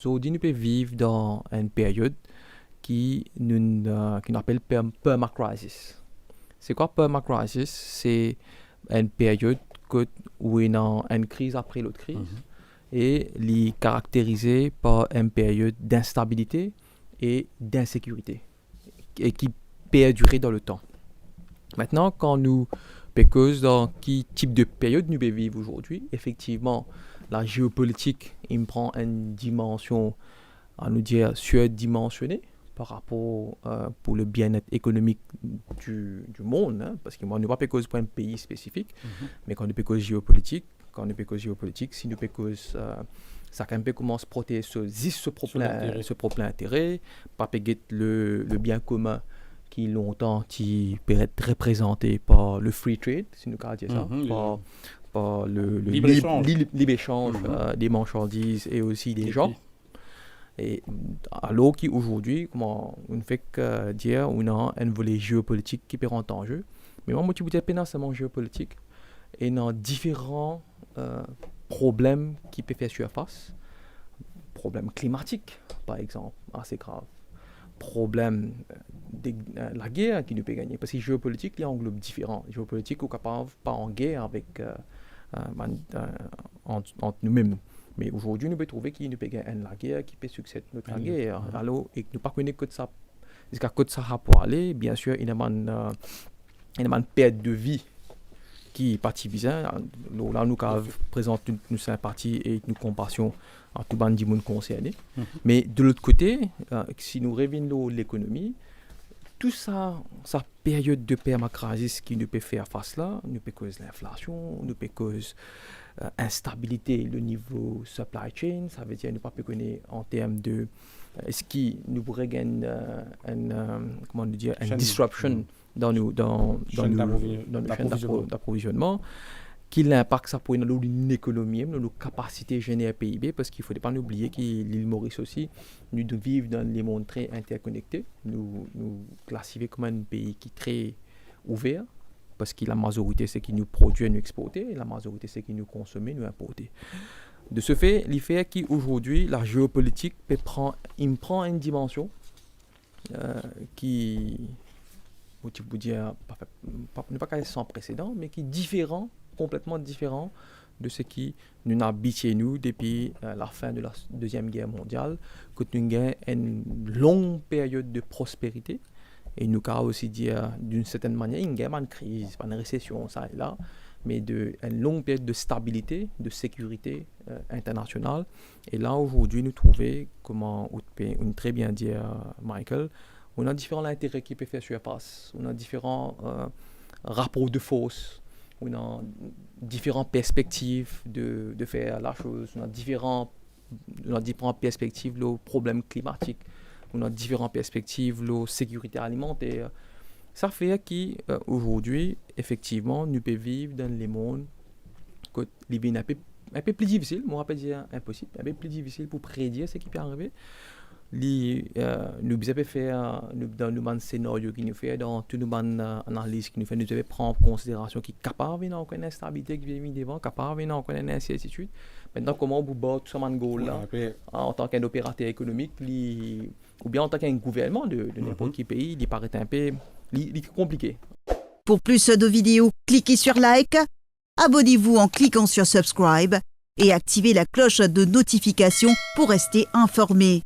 Aujourd'hui, nous pouvons vivre dans une période qui qu'on appelle permacrisis. C'est quoi permacrisis? C'est une période où il y a une crise après l'autre crise et elle est caractérisée par une période d'instabilité et d'insécurité et qui perdurer dans le temps. Maintenant, quand nous pécose dans quel type de période nous vivons aujourd'hui, effectivement, la géopolitique il prend une dimension, à nous dire, surdimensionnée par rapport pour le bien-être économique du monde, hein, parce que moi, nous ne pas pécose pour un pays spécifique, mais quand nous pécose géopolitique, si nous pécose ça quand même commence à protéger ce propre intérêt, pas péguer le bien commun qui longtemps peut être représenté par le free trade, si nous pouvons dire ça, par le libre-échange des marchandises et aussi des gens. Et alors qu'aujourd'hui, comment on fait que dire on a un volet géopolitique qui peut rentrer en jeu. Mais moi, je dis pas seulement géopolitique, et il y a différents problèmes qui peuvent faire surface. Problème climatique, par exemple, assez grave. Problème de la guerre qui nous peut gagner. Parce que géopolitique, il y a un globe différent. Géopolitique, on est capable pas en guerre avec, entre nous-mêmes. Mais aujourd'hui, nous pouvons trouver qu'il nous peut gagner la guerre qui peut succéder notre guerre. Alors, et nous ne pas connaître que ça. Jusqu'à côté ça pour aller, bien sûr, il y a une perte de vie qui est partie bizarre. Là, nous présentons une sympathie et une compassion à tout le monde concerné. Mais de l'autre côté, si nous revenons l'économie, tout ça, sa période de permacrisis qui nous peut faire face là, nous peut causer l'inflation, nous peut causer instabilité le niveau supply chain, ça veut dire nous pas connaître en termes de est-ce qu'il nous pourrait gagner comment dire une disruption dans le chaîne d'approvisionnement, qu'il impact ça pour une économie, nos capacités générées PIB, parce qu'il ne faut pas oublier que l'île Maurice aussi, nous vivons dans les mondes très interconnectés, nous classifions comme un pays qui est très ouvert, parce que la majorité c'est qui nous produit et nous exporter, et la majorité c'est qui nous consomme et nous importer. De ce fait, il fait qu'aujourd'hui, la géopolitique prend une dimension qui, je vous dire, pas sans précédent, mais qui est différent, complètement différent de ce qui nous habitué nous depuis la fin de la Deuxième Guerre mondiale, que nous avons une longue période de prospérité. Et nous avons aussi dire d'une certaine manière, il y a une crise, pas une récession, ça et là, mais une longue période de stabilité, de sécurité internationale. Et là, aujourd'hui, nous trouvons, comment on très bien dit Michael, on a différents intérêts qui peuvent faire surface, on a différents rapports de force, on a différentes perspectives de faire la chose, on a différentes perspectives, le problème climatique, on a différentes perspectives, la sécurité alimentaire. Ça fait qu'aujourd'hui, effectivement, nous pouvons vivre dans les mondes que les un peu plus difficile, moi je ne vais pas dire impossible, un peu plus difficile pour prédire ce qui peut arriver. Nous devons faire dans le scénario qui nous fait, dans toute analyse qui nous fait, nous devons prendre en considération qui est capable de connaître l'instabilité qui vient devant, capable de connaître l'incertitude. Maintenant, comment vous battez tout ce goal là en tant qu'un opérateur économique, ou bien en tant qu'un gouvernement de n'importe quel pays, il paraît un peu compliqué. Pour plus de vidéos, cliquez sur like, abonnez-vous en cliquant sur subscribe et activez la cloche de notification pour rester informé.